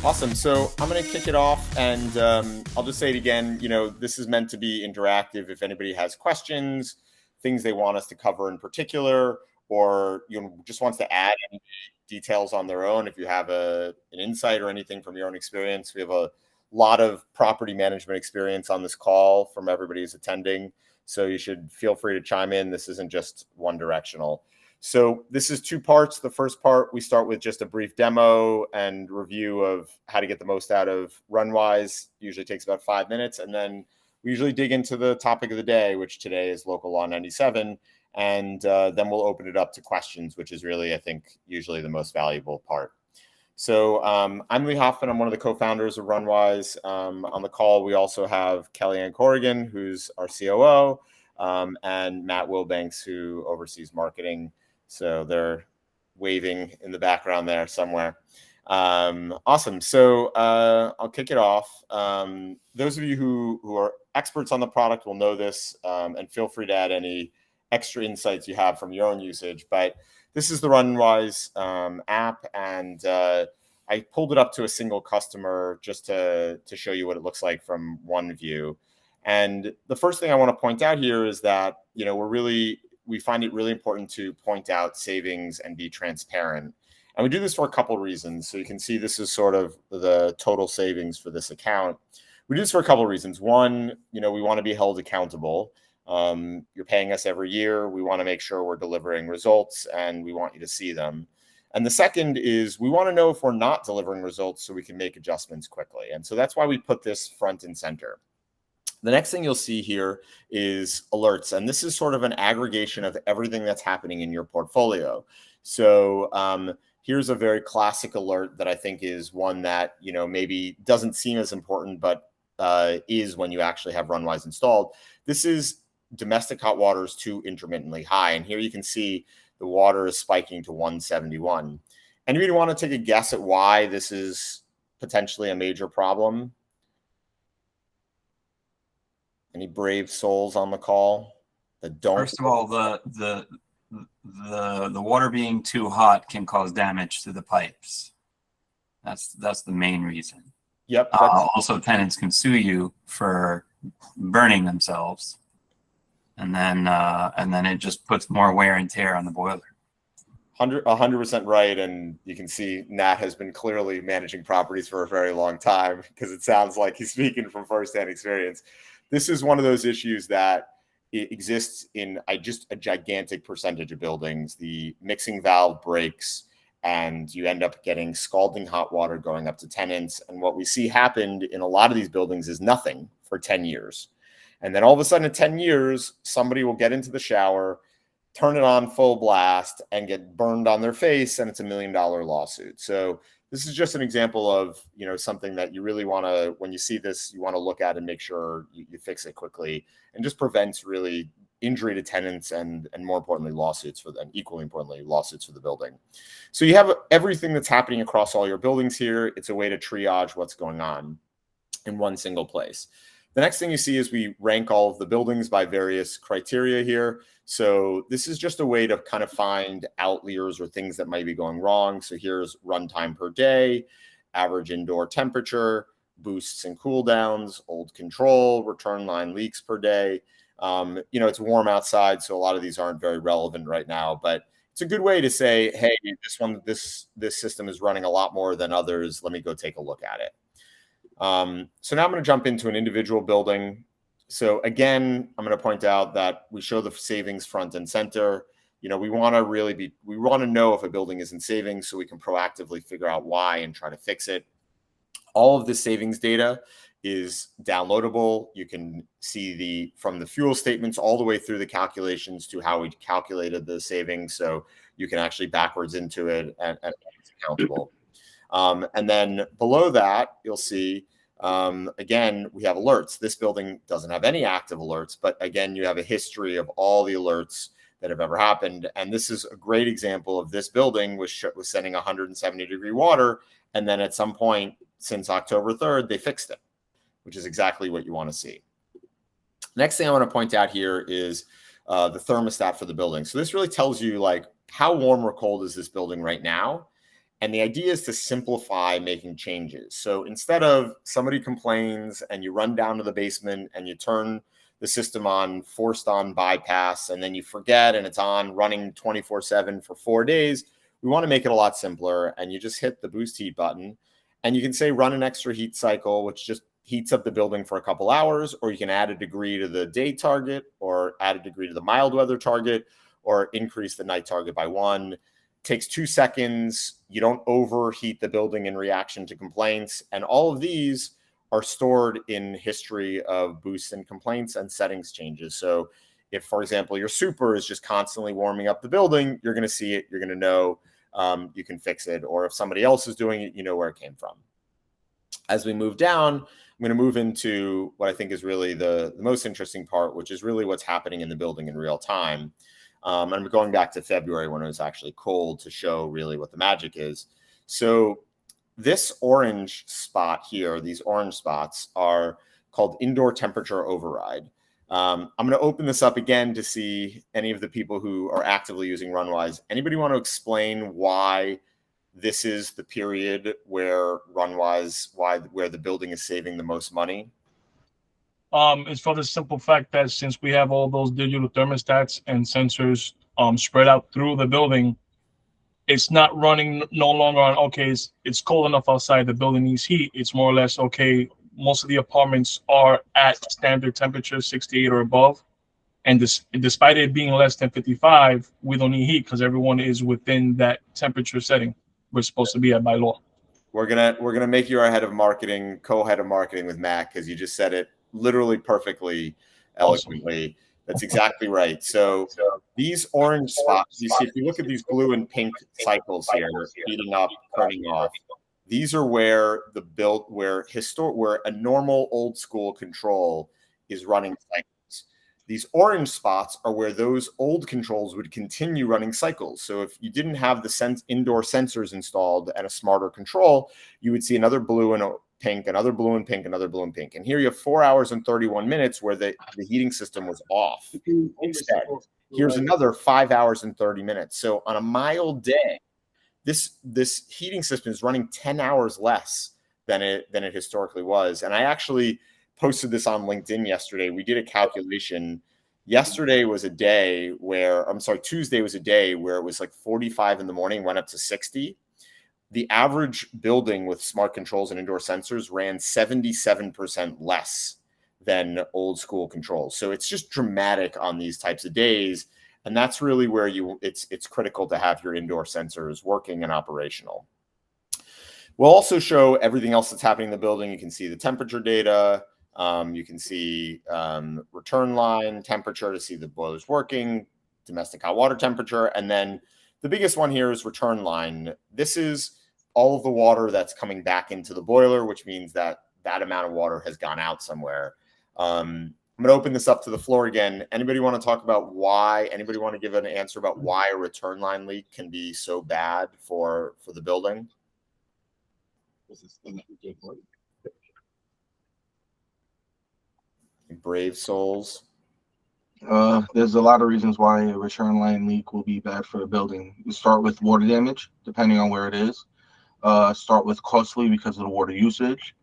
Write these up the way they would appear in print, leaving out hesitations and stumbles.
Awesome. So I'm going to kick it off, and I'll just say it again. This is meant to be interactive. If anybody has questions, things they want us to cover in particular, or just wants to add any details on their own, if you have an insight or anything from your own experience, we have a lot of property management experience on this call from everybody who's attending. So you should feel free to chime in. This isn't just one directional. So this is two parts. The first part, we start with just a brief demo and review of how to get the most out of Runwise. Usually takes about 5 minutes. And then we usually dig into the topic of the day, which today is Local Law 97. And then we'll open it up to questions, which is really, I think, usually the most valuable part. So I'm Lee Hoffman. I'm one of the co-founders of Runwise. On the call, we also have Kellyanne Corrigan, who's our COO, and Matt Wilbanks, who oversees marketing. So they're waving in the background there somewhere. Awesome. So I'll kick it off. Those of you who are experts on the product will know this, and feel free to add any extra insights you have from your own usage. But this is the Runwise app, and I pulled it up to a single customer just to show you what it looks like from one view. And the first thing I want to point out here is that we find it really important to point out savings and be transparent. And we do this for a couple of reasons. So you can see this is sort of the total savings for this account. We do this for a couple of reasons. One, we want to be held accountable. You're paying us every year. We want to make sure we're delivering results, and we want you to see them. And the second is we want to know if we're not delivering results so we can make adjustments quickly. And so that's why we put this front and center. The next thing you'll see here is alerts. And this is sort of an aggregation of everything that's happening in your portfolio. So here's a very classic alert that I think is one that, maybe doesn't seem as important, but is when you actually have Runwise installed. This is domestic hot water is too intermittently high. And here you can see the water is spiking to 171. Anybody want to take a guess at why this is potentially a major problem? Any brave souls on the call that don't? First of all, the water being too hot can cause damage to the pipes. That's the main reason. Yep. Also, tenants can sue you for burning themselves, and then it just puts more wear and tear on the boiler. 100% right. And you can see Nat has been clearly managing properties for a very long time, because it sounds like he's speaking from firsthand experience. This is one of those issues that exists in just a gigantic percentage of buildings. The mixing valve breaks, and you end up getting scalding hot water going up to tenants. And what we see happened in a lot of these buildings is nothing for 10 years. And then all of a sudden, in 10 years, somebody will get into the shower, turn it on full blast, and get burned on their face, and it's $1 million lawsuit. So this is just an example of, something that you really want to, when you see this, you want to look at and make sure you fix it quickly, and just prevents really injury to tenants and more importantly, equally importantly, lawsuits for the building. So you have everything that's happening across all your buildings here. It's a way to triage what's going on in one single place. The next thing you see is we rank all of the buildings by various criteria here. So this is just a way to kind of find outliers or things that might be going wrong. So here's runtime per day, average indoor temperature, boosts and cool downs, old control, return line leaks per day. It's warm outside, so a lot of these aren't very relevant right now, but it's a good way to say, hey, this system is running a lot more than others. Let me go take a look at it. So now I'm going to jump into an individual building. So again, I'm going to point out that we show the savings front and center. We want to know if a building isn't saving so we can proactively figure out why and try to fix it. All of the savings data is downloadable. You can see from the fuel statements all the way through the calculations to how we calculated the savings. So you can actually backwards into it and it's accountable. And then below that, you'll see, again, we have alerts. This building doesn't have any active alerts, but again, you have a history of all the alerts that have ever happened. And this is a great example of this building was sending 170-degree water. And then at some point since October 3rd, they fixed it, which is exactly what you want to see. Next thing I want to point out here is the thermostat for the building. So this really tells you how warm or cold is this building right now. And the idea is to simplify making changes. So instead of somebody complains and you run down to the basement and you turn the system on, forced on bypass, and then you forget and it's on running 24/7 for 4 days, we want to make it a lot simpler. And you just hit the boost heat button and you can say run an extra heat cycle, which just heats up the building for a couple hours, or you can add a degree to the day target, or add a degree to the mild weather target, or increase the night target by 1. Takes 2 seconds. You don't overheat the building in reaction to complaints. And all of these are stored in history of boosts and complaints and settings changes. So if, for example, your super is just constantly warming up the building, you're going to see it. You're going to know you can fix it. Or if somebody else is doing it, you know where it came from. As we move down, I'm going to move into what I think is really the most interesting part, which is really what's happening in the building in real time. I'm going back to February when it was actually cold to show really what the magic is. So this orange spot here, these orange spots are called indoor temperature override. I'm going to open this up again to see any of the people who are actively using Runwise. Anybody want to explain why this is the period where Runwise, where the building is saving the most money? It's for the simple fact that since we have all those digital thermostats and sensors spread out through the building, it's not running no longer on, okay, it's cold enough outside, the building needs heat. It's more or less, okay, most of the apartments are at standard temperature, 68 or above. And despite it being less than 55, we don't need heat because everyone is within that temperature setting we're supposed to be at by law. We're gonna make you our head of marketing, co-head of marketing with Matt, because you just said it literally perfectly, eloquently. Awesome. That's exactly right. So these orange spots, you see, if you look at these blue and pink cycles here, heating up, turning off, these are where where a normal old school control is running cycles. These orange spots are where those old controls would continue running cycles. So if you didn't have the indoor sensors installed and a smarter control, you would see another blue and pink, another blue and pink, another blue and pink. And here you have 4 hours and 31 minutes where the heating system was off. Instead, here's another 5 hours and 30 minutes. So on a mild day, this heating system is running 10 hours less than it historically was. And I actually posted this on LinkedIn yesterday. We did a calculation. Tuesday was a day where it was like 45 in the morning, went up to 60. The average building with smart controls and indoor sensors ran 77% less than old school controls. So it's just dramatic on these types of days. And that's really where it's critical to have your indoor sensors working and operational. We'll also show everything else that's happening in the building. You can see the temperature data. You can see return line temperature to see the boilers working, domestic hot water temperature. And then the biggest one here is return line. This is all of the water that's coming back into the boiler, which means that amount of water has gone out somewhere. I'm going to open this up to the floor again. Anybody want to talk about why? Anybody want to give an answer about why a return line leak can be so bad for the building? Brave souls. There's a lot of reasons why a return line leak will be bad for a building. You start with water damage, depending on where it is. Start with costly because of the water usage.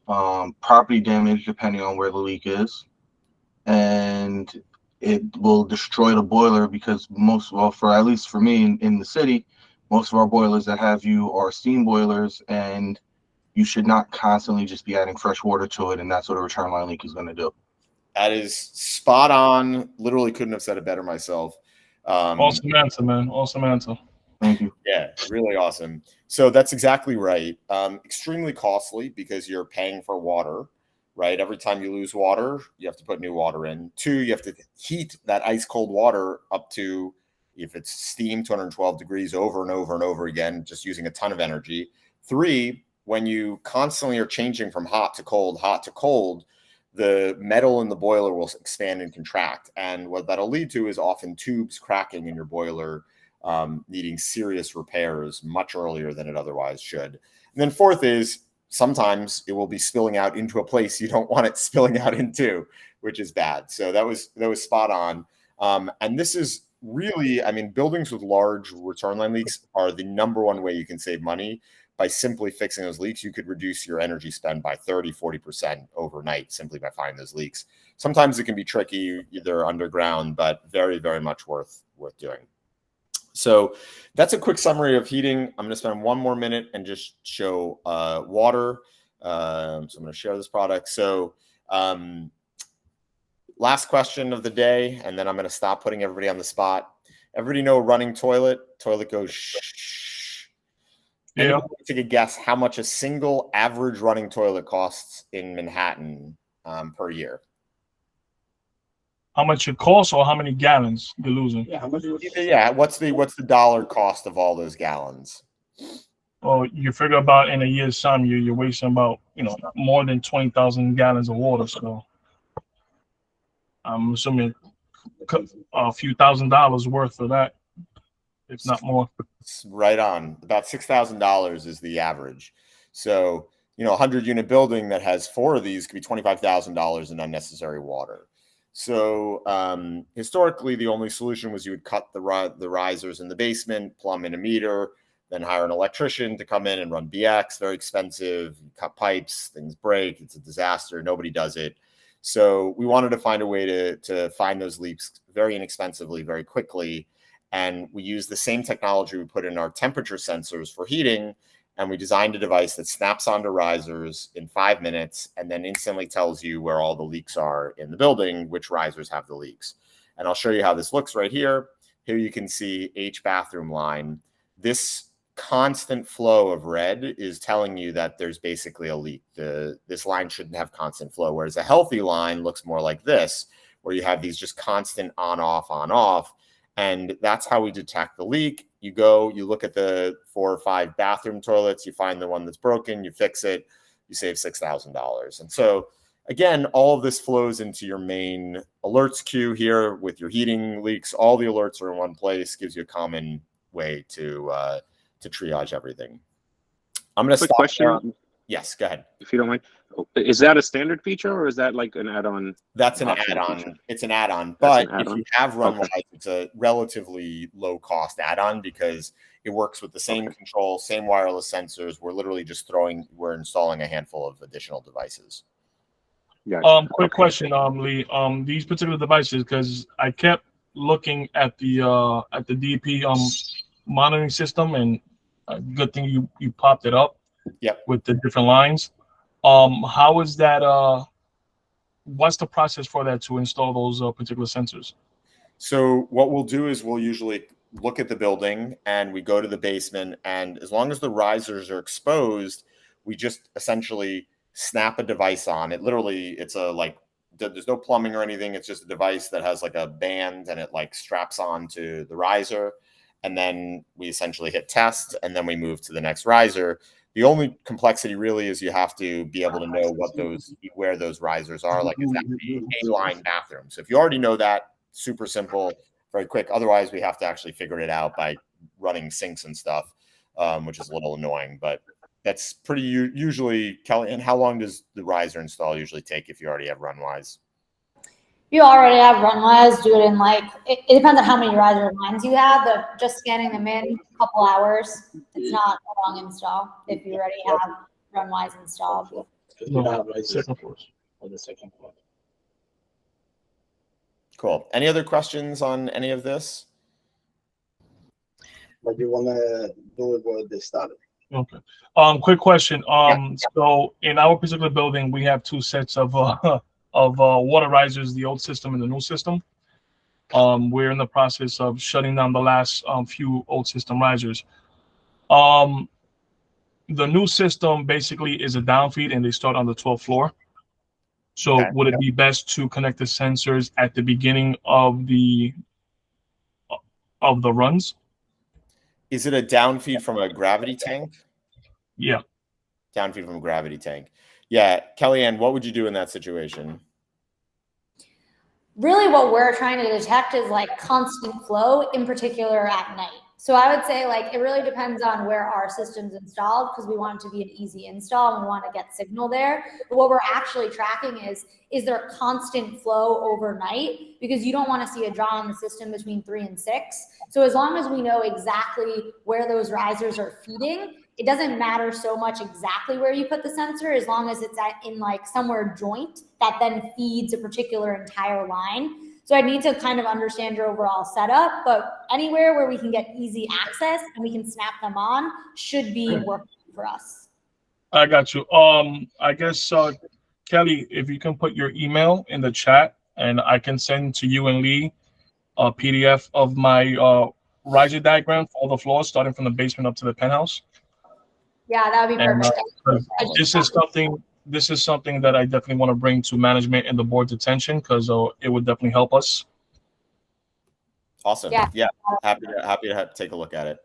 Property damage, depending on where the leak is. And it will destroy the boiler because at least for me in the city, most of our boilers that have you are steam boilers, and you should not constantly just be adding fresh water to it. And that's what a return line leak is going to do. That is spot on. Literally couldn't have said it better myself. Awesome answer, man. Awesome answer. Thank you. Yeah, really awesome. So that's exactly right. Extremely costly because you're paying for water, right? Every time you lose water, you have to put new water in. 2, you have to heat that ice cold water up to, if it's steam, 212 degrees over and over and over again, just using a ton of energy. 3, when you constantly are changing from hot to cold, the metal in the boiler will expand and contract. And what that'll lead to is often tubes cracking in your boiler, needing serious repairs much earlier than it otherwise should. And then 4th is sometimes it will be spilling out into a place you don't want it spilling out into, which is bad. So that was spot on. And this is really, I mean, buildings with large return line leaks are the number one way you can save money. By simply fixing those leaks, you could reduce your energy spend by 30-40% overnight simply by finding those leaks. Sometimes it can be tricky, either underground, but very, very much worth doing. So that's a quick summary of heating. I'm going to spend one more minute and just show water. So I'm going to share this product. So last question of the day, and then I'm going to stop putting everybody on the spot. Everybody know running toilet? Toilet goes shh. Yeah. Take a guess how much a single average running toilet costs in Manhattan per year. How much it costs, or how many gallons you're losing? Yeah, how much? Yeah, what's the dollar cost of all those gallons? Well, you figure about in a year's time, you're wasting about more than 20,000 gallons of water. So I'm assuming a few $1,000s worth of that, if not more. Right on. About $6,000 is the average. So, a 100-unit building that has 4 of these could be $25,000 in unnecessary water. So historically, the only solution was you would cut the risers in the basement, plumb in a meter, then hire an electrician to come in and run BX. Very expensive. You cut pipes, things break. It's a disaster. Nobody does it. So we wanted to find a way to find those leaks very inexpensively, very quickly. And we used the same technology we put in our temperature sensors for heating. And we designed a device that snaps onto risers in 5 minutes and then instantly tells you where all the leaks are in the building, which risers have the leaks. And I'll show you how this looks right here. Here you can see H bathroom line. This constant flow of red is telling you that there's basically a leak. This line shouldn't have constant flow, whereas a healthy line looks more like this, where you have these just constant on, off. And that's how we detect the leak. You go, you look at the 4 or 5 bathroom toilets, you find the one that's broken, you fix it, you save $6,000. And so, again, all of this flows into your main alerts queue here with your heating leaks. All the alerts are in one place, gives you a common way to triage everything. I'm going to stop question. there. Yes, go ahead. If you don't mind. Is that a standard feature or is that like an add-on? That's an optional add-on. feature? It's an add-on. That's But an add-on? if you have Runwise, Okay. it's a relatively low-cost add-on because it works with the same Okay. control, same wireless sensors. We're installing a handful of additional devices. Gotcha. Quick Okay. question, Lee. These particular devices, because I kept looking at the DP monitoring system, and good thing you popped it up. Yep. With the different lines. How is that? What's the process for that to install those particular sensors? So what we'll do is we'll usually look at the building and we go to the basement, and as long as the risers are exposed, we just essentially snap a device on it. Literally, there's no plumbing or anything. It's just a device that has like a band and it like straps on to the riser. And then we essentially hit test and then we move to the next riser. The only complexity really is you have to be able to know where those risers are. Like, is that the A-line bathroom? So if you already know that, super simple, very quick. Otherwise, we have to actually figure it out by running sinks and stuff, which is a little annoying. But that's pretty usually, Kelly. And how long does the riser install usually take if you already have Runwise? You already have Runwise, do it in it depends on how many riser lines you have. Just scanning them in, a couple hours. It's not a long install if you already have Runwise installed. Second floor. On the second floor. Cool. Any other questions on any of this? But you want to do it where they started. Okay. Quick question. So in our particular building, we have 2 sets of water risers, the old system and the new system. We're in the process of shutting down the last few old system risers. The new system basically is a downfeed and they start on the 12th floor. So would it be best to connect the sensors at the beginning of the runs? Is it a downfeed from a gravity tank? Yeah. Downfeed from a gravity tank. Yeah. Kellyanne, what would you do in that situation? Really what we're trying to detect is constant flow, in particular at night. So I would say like it really depends on where our system's installed because we want it to be an easy install and we want to get signal there. But what we're actually tracking is there constant flow overnight, because you don't want to see a draw in the system between 3 and 6. So as long as we know exactly where those risers are feeding, it doesn't matter so much exactly where you put the sensor, as long as it's in like somewhere joint that then feeds a particular entire line. So I need to kind of understand your overall setup, but anywhere where we can get easy access and we can snap them on should be working for us. I got you. I guess Kelly, if you can put your email in the chat, and I can send to you and Lee a PDF of my riser diagram for all the floors, starting from the basement up to the penthouse. Yeah, that would be And perfect. this is something that I definitely want to bring to management and the board's attention, because it would definitely help us. Awesome. Yeah. Yeah. Happy to take a look at it.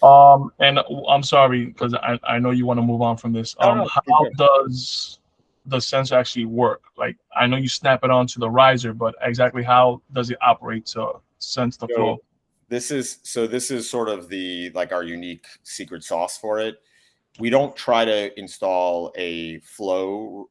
And I'm sorry, because I know you want to move on from this. No, how does the sensor actually work? Like, I know you snap it onto the riser, but exactly how does it operate to sense the flow? This is sort of our unique secret sauce for it. We don't try to install a flow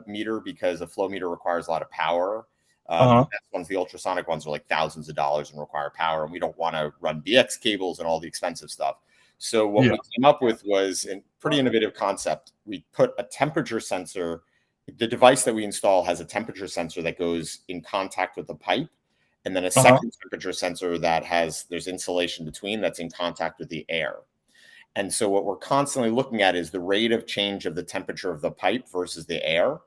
meter, because a flow meter requires a lot of power. The ultrasonic ones are like thousands of dollars and require power, and we don't want to run BX cables and all the expensive stuff. So what we came up with was a pretty innovative concept. We put a temperature sensor. The device that we install has a temperature sensor that goes in contact with the pipe, and then a second temperature sensor there's insulation between, that's in contact with the air. And so what we're constantly looking at is the rate of change of the temperature of the pipe versus the air.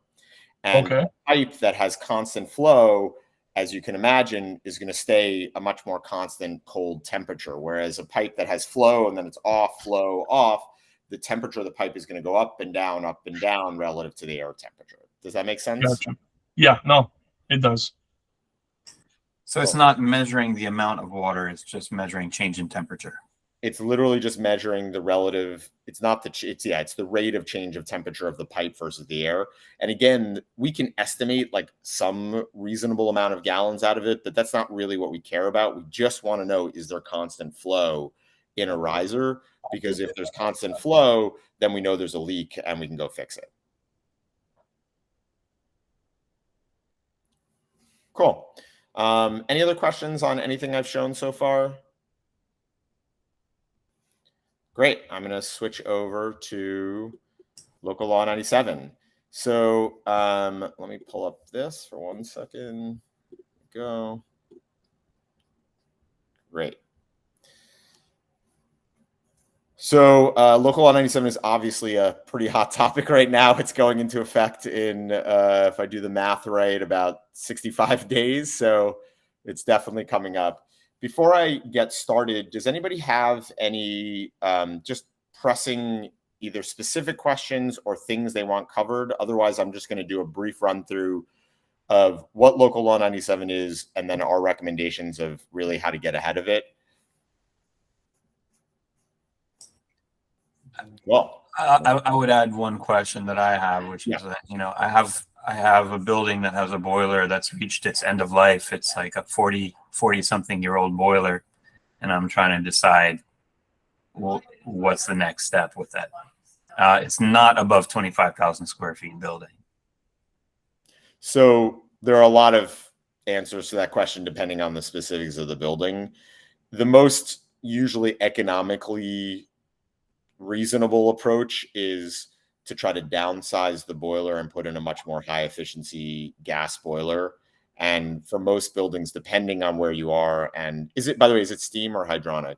And a pipe that has constant flow, as you can imagine, is going to stay a much more constant cold temperature. Whereas a pipe that has flow and then it's off, flow, off, the temperature of the pipe is going to go up and down relative to the air temperature. Does that make sense? Gotcha. Yeah, no, it does. So it's not measuring the amount of water, it's just measuring change in temperature. It's literally just measuring the relative. It's the rate of change of temperature of the pipe versus the air. And again, we can estimate like some reasonable amount of gallons out of it, but that's not really what we care about. We just want to know, is there constant flow in a riser? Because if there's constant flow, then we know there's a leak and we can go fix it. Cool. Any other questions on anything I've shown so far? Great. I'm going to switch over to Local Law 97. So let me pull up this for 1 second. Go. Great. So Local Law 97 is obviously a pretty hot topic right now. It's going into effect in, if I do the math right, about 65 days. So it's definitely coming up. Before I get started, does anybody have any just pressing either specific questions or things they want covered? Otherwise, I'm just going to do a brief run through of what Local Law 97 is, and then our recommendations of really how to get ahead of it. Well, I would add one question that I have, which is that, I have a building that has a boiler that's reached its end of life. It's like a 40 something year old boiler. And I'm trying to decide, well, what's the next step with that? It's not above 25,000 square feet building. So there are a lot of answers to that question depending on the specifics of the building. The most usually economically reasonable approach is to try to downsize the boiler and put in a much more high efficiency gas boiler. And for most buildings, depending on where you are, and by the way, is it steam or hydronic?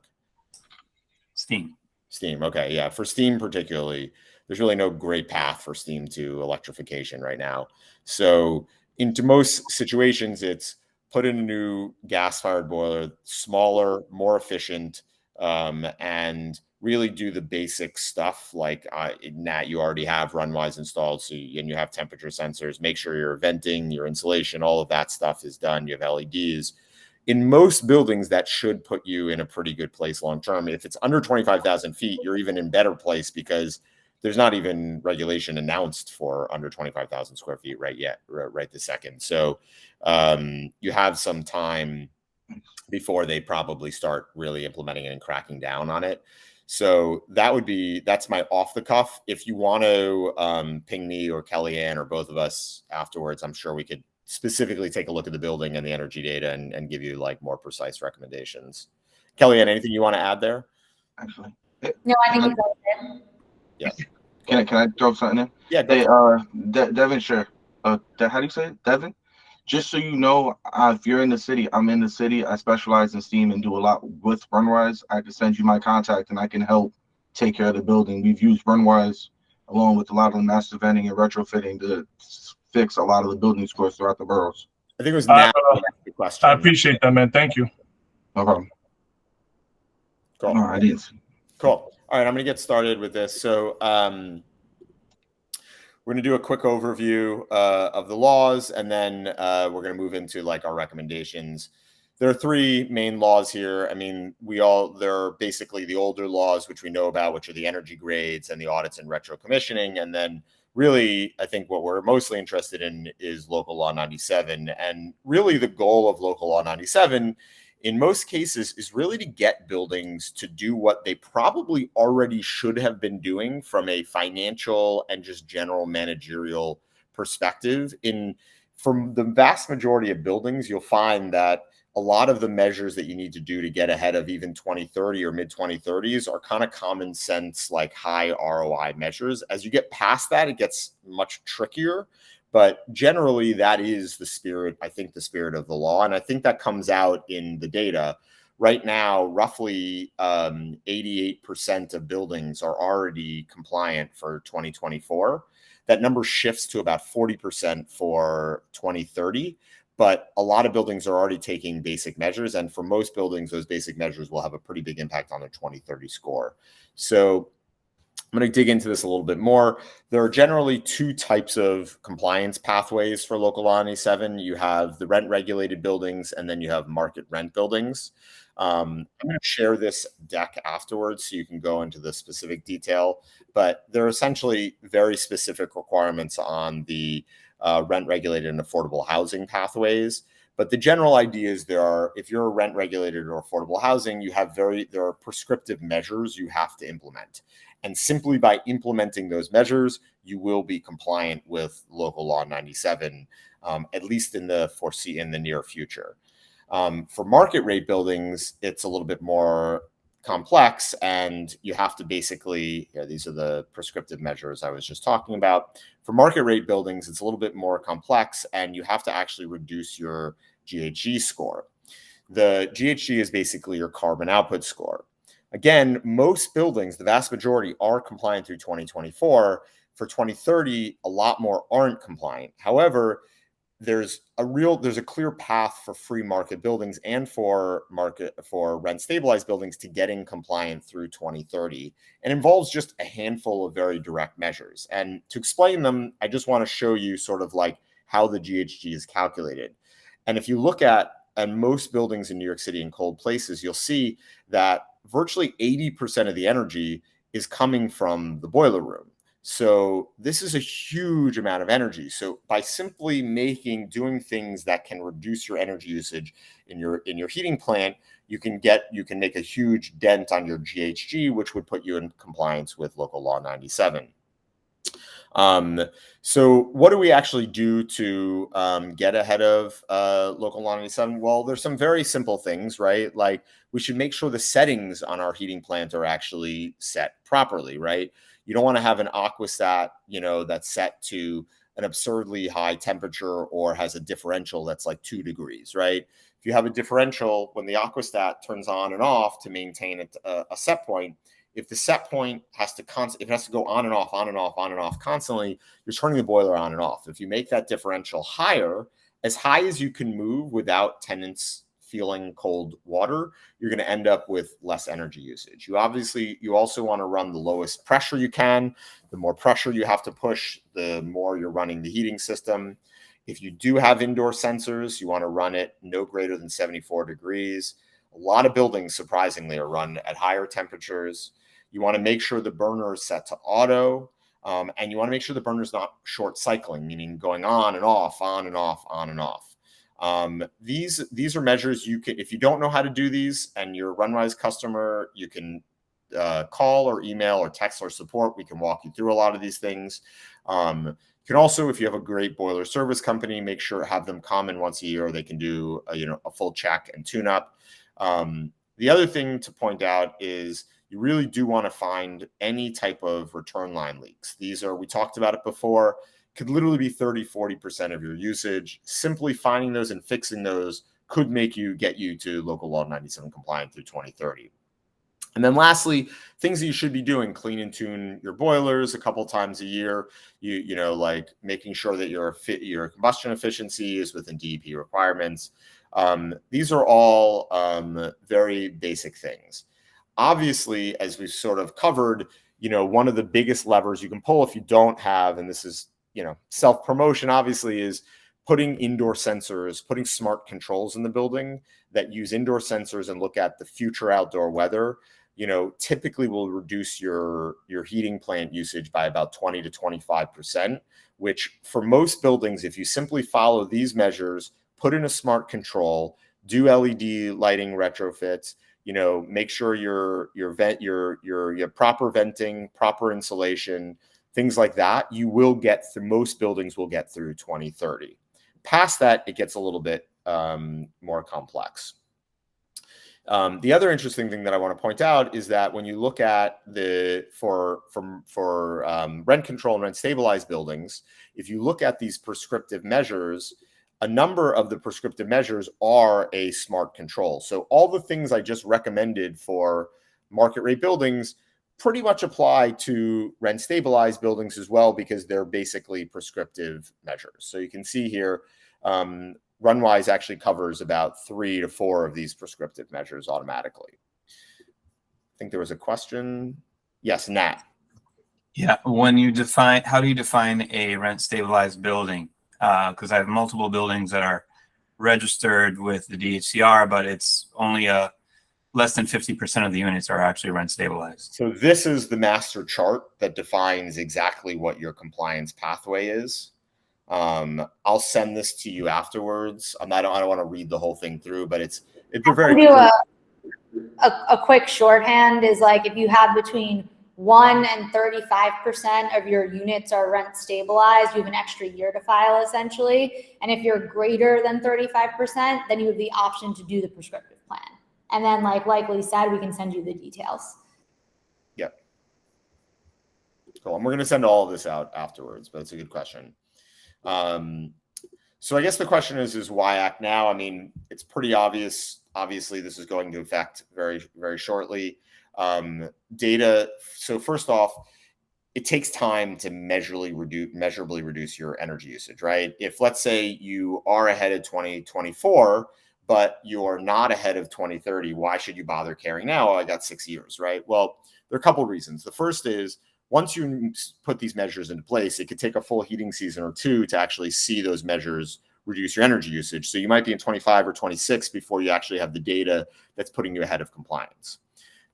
Steam. Steam. Okay. Yeah. For steam particularly, there's really no great path for steam to electrification right now. So into most situations, it's put in a new gas-fired boiler, smaller, more efficient, and really do the basic stuff like in that you already have Runwise installed, and you have temperature sensors. Make sure your venting, your insulation, all of that stuff is done. You have LEDs. In most buildings, that should put you in a pretty good place long term. If it's under 25,000 feet, you're even in better place because there's not even regulation announced for under 25,000 square feet right this second. So you have some time before they probably start really implementing it and cracking down on it. So that's my off the cuff. If you want to ping me or Kellyanne or both of us afterwards, I'm sure we could specifically take a look at the building and the energy data and give you like more precise recommendations. Kellyanne, anything you want to add there? Actually, No, I think we got it. Yes. can I throw something in? Yeah. Go Hey, for it. Devonshire. How do you say it? Devon? Just so you know, if you're in the city, I'm in the city. I specialize in steam and do a lot with Runwise. I can send you my contact and I can help take care of the building. We've used Runwise along with a lot of the master venting and retrofitting to fix a lot of the building scores throughout the boroughs. I think it was Nat who asked the question. I appreciate that, man. Thank you. No problem. Cool. All right, it is. Cool. All right, I'm going to get started with this. So we're going to do a quick overview of the laws, and then we're going to move into like our recommendations. There are three main laws here. I mean, they're basically the older laws, which we know about, which are the energy grades and the audits and retro commissioning. And then really, I think what we're mostly interested in is Local Law 97. And really the goal of Local Law 97 in most cases is really to get buildings to do what they probably already should have been doing from a financial and just general managerial perspective. From the vast majority of buildings, you'll find that a lot of the measures that you need to do to get ahead of even 2030 or mid 2030s are kind of common sense, like high ROI measures. As you get past that, it gets much trickier. But generally, that is the spirit, I think, the spirit of the law. And I think that comes out in the data. Right now, roughly 88% of buildings are already compliant for 2024. That number shifts to about 40% for 2030. But a lot of buildings are already taking basic measures. And for most buildings, those basic measures will have a pretty big impact on their 2030 score. So I'm going to dig into this a little bit more. There are generally two types of compliance pathways for Local Law 97. You have the rent regulated buildings, and then you have market rent buildings. I'm going to share this deck afterwards so you can go into the specific detail, but there are essentially very specific requirements on the rent regulated and affordable housing pathways. But the general idea is if you're a rent regulated or affordable housing, there are prescriptive measures you have to implement. And simply by implementing those measures, you will be compliant with Local Law 97, at least in the near future. For market rate buildings, it's a little bit more complex, and you have to basically, these are the prescriptive measures I was just talking about. For market rate buildings, it's a little bit more complex, and you have to actually reduce your GHG score. The GHG is basically your carbon output score. Again, most buildings, the vast majority, are compliant through 2024. For 2030, a lot more aren't compliant. However, there's a clear path for free market buildings and for rent stabilized buildings to getting compliant through 2030. It involves just a handful of very direct measures. And to explain them, I just want to show you sort of like how the GHG is calculated. And if you look at most buildings in New York City in cold places, you'll see that virtually 80% of the energy is coming from the boiler room. So this is a huge amount of energy. So by simply doing things that can reduce your energy usage in your heating plant, you can make a huge dent on your GHG, which would put you in compliance with Local Law 97. So what do we actually do to get ahead of Local Law 97? Well, there's some very simple things, right? Like we should make sure the settings on our heating plant are actually set properly, right? You don't want to have an aquastat, that's set to an absurdly high temperature or has a differential that's like 2 degrees, right? If you have a differential, when the aquastat turns on and off to maintain a set point, if the set point has to go on and off, on and off, on and off constantly, you're turning the boiler on and off. If you make that differential higher, as high as you can move without tenants feeling cold water, you're going to end up with less energy usage. You also want to run the lowest pressure you can. The more pressure you have to push, the more you're running the heating system. If you do have indoor sensors, you want to run it no greater than 74 degrees. A lot of buildings, surprisingly, are run at higher temperatures. You want to make sure the burner is set to auto, and you want to make sure the burner is not short cycling, meaning going on and off, on and off, on and off. These are measures you can, if you don't know how to do these and you're a Runwise customer, you can call or email or text our support. We can walk you through a lot of these things. You can also, if you have a great boiler service company, make sure to have them come in once a year. They can do a full check and tune up. The other thing to point out is you really do want to find any type of return line leaks. These are, we talked about it before, could literally be 30-40% of your usage. Simply finding those and fixing those could get you to local law 97 compliant through 2030. And then lastly, things that you should be doing: clean and tune your boilers a couple times a year. You know, like making sure that your combustion efficiency is within DEP requirements. These are all very basic things. Obviously, as we've sort of covered, one of the biggest levers you can pull if you don't have, and this is, self-promotion obviously, is putting indoor sensors, putting smart controls in the building that use indoor sensors and look at the future outdoor weather. Typically will reduce your heating plant usage by about 20 to 25%, which for most buildings, if you simply follow these measures, put in a smart control, do LED lighting retrofits, make sure your proper venting, proper insulation, things like that, you will get through, most buildings will get through 2030. Past that, it gets a little bit more complex. The other interesting thing that I want to point out is that when you look at for rent control and rent stabilized buildings, if you look at these prescriptive measures, a number of the prescriptive measures are a smart control. So all the things I just recommended for market rate buildings pretty much apply to rent stabilized buildings as well, because they're basically prescriptive measures. So you can see here, Runwise actually covers about 3 to 4 of these prescriptive measures automatically. I think there was a question. Yes, Nat. Yeah, when you define, how do you define a rent stabilized building? Because I have multiple buildings that are registered with the DHCR, but it's only less than 50% of the units are actually rent stabilized. So this is the master chart that defines exactly what your compliance pathway is. I'll send this to you afterwards. I don't want to read the whole thing through, but they're very do a quick shorthand is like, if you have between 1 and 35% of your units are rent stabilized, you have an extra year to file essentially. And if you're greater than 35%, then you have the option to do the prescriptive plan. And then like Lee said, we can send you the details. Yep. Cool. And we're going to send all of this out afterwards, but it's a good question. So I guess the question is why act now? I mean, it's pretty obvious. Obviously, this is going to affect very, very shortly. Data. So first off, it takes time to measurably reduce your energy usage, right? If let's say you are ahead of 2024, but you're not ahead of 2030, why should you bother caring now? Oh, I got 6 years, right? Well, there are a couple of reasons. The first is, once you put these measures into place, it could take a full heating season or 2 to actually see those measures reduce your energy usage. So you might be in 25 or 26 before you actually have the data that's putting you ahead of compliance.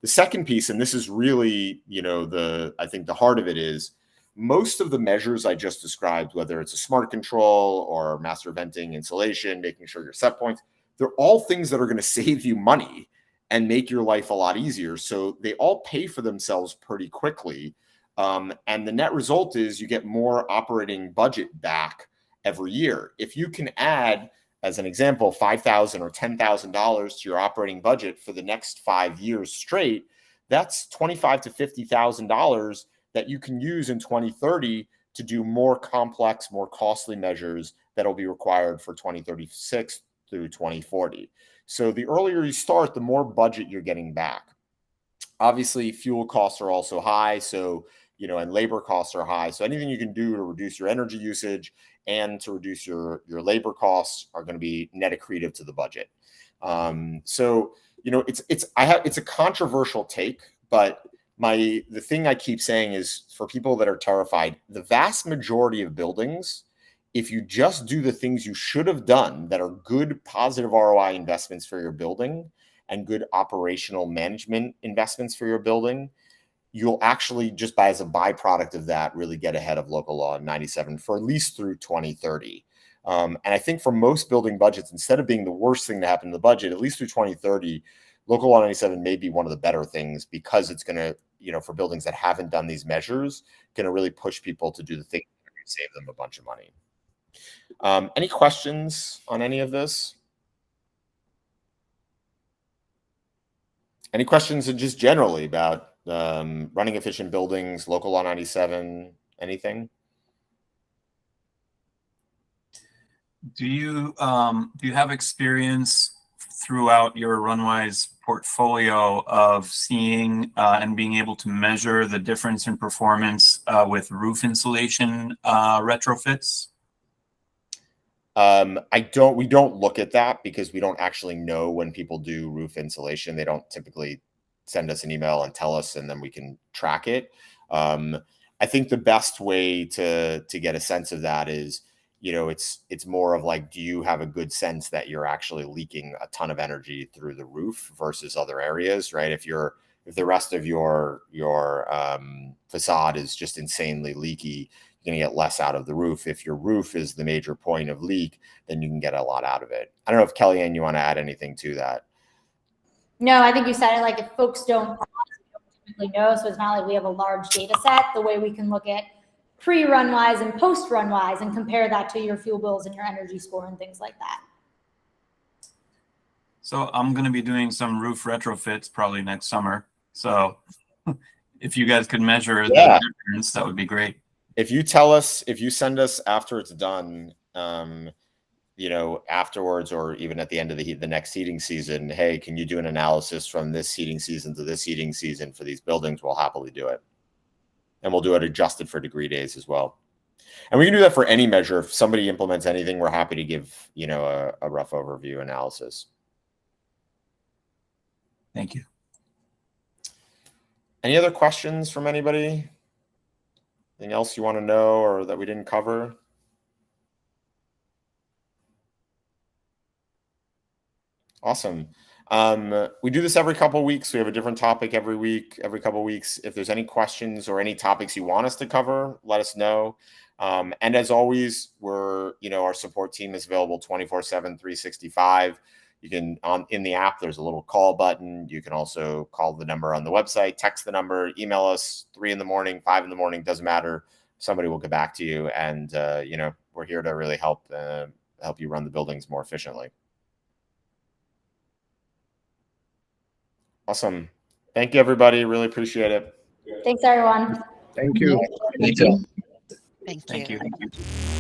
The second piece, and this is really, I think the heart of it is, most of the measures I just described, whether it's a smart control or master venting, insulation, making sure your set points, they're all things that are going to save you money and make your life a lot easier. So they all pay for themselves pretty quickly. And the net result is you get more operating budget back every year. If you can add, as an example, $5,000 or $10,000 to your operating budget for the next 5 years straight, that's $25,000 to $50,000 that you can use in 2030 to do more complex, more costly measures that will be required for 2036 through 2040. So the earlier you start, the more budget you're getting back. Obviously, fuel costs are also high. So, and labor costs are high. So anything you can do to reduce your energy usage and to reduce your labor costs are going to be net accretive to the budget. So, it's a controversial take, but the thing I keep saying is, for people that are terrified, the vast majority of buildings, if you just do the things you should have done that are good, positive ROI investments for your building and good operational management investments for your building, you'll actually, just as a byproduct of that, really get ahead of local law 97 for at least through 2030. And I think for most building budgets, instead of being the worst thing to happen in the budget, at least through 2030, Local Law 97 may be one of the better things, because it's going to, for buildings that haven't done these measures, going to really push people to do the thing that can save them a bunch of money. Any questions on any of this? Any questions just generally about running efficient buildings, Local Law 97, anything? Do you have experience throughout your Runwise portfolio of seeing and being able to measure the difference in performance with roof insulation retrofits? We don't look at that because we don't actually know when people do roof insulation. They don't typically send us an email and tell us, and then we can track it. I think the best way to get a sense of that is, it's more of like, do you have a good sense that you're actually leaking a ton of energy through the roof versus other areas, right? If the rest of your facade is just insanely leaky, you're going to get less out of the roof. If your roof is the major point of leak, then you can get a lot out of it. I don't know if Kellyanne, you want to add anything to that? No, I think you said it. Like, if folks don't typically know, so it's not like we have a large data set, the way we can look at pre-Runwise and post-Runwise and compare that to your fuel bills and your energy score and things like that. So I'm going to be doing some roof retrofits probably next summer. So if you guys could measure the difference, that would be great. If you send us after it's done, afterwards, or even at the end of the next heating season, hey, can you do an analysis from this heating season to this heating season for these buildings? We'll happily do it. And we'll do it adjusted for degree days as well. And we can do that for any measure. If somebody implements anything, we're happy to give, a rough overview analysis. Thank you. Any other questions from anybody? Anything else you want to know or that we didn't cover? Awesome. We do this every couple of weeks. We have a different topic every week, every couple of weeks. If there's any questions or any topics you want us to cover, let us know. And as always, our support team is available 24/7, 365. You can, in the app, there's a little call button. You can also call the number on the website, text the number, email us 3 a.m, 5 a.m, doesn't matter. Somebody will get back to you. And, we're here to really help you run the buildings more efficiently. Awesome. Thank you, everybody. Really appreciate it. Thanks, everyone. Thank you. Me too. Thank you. Thank you.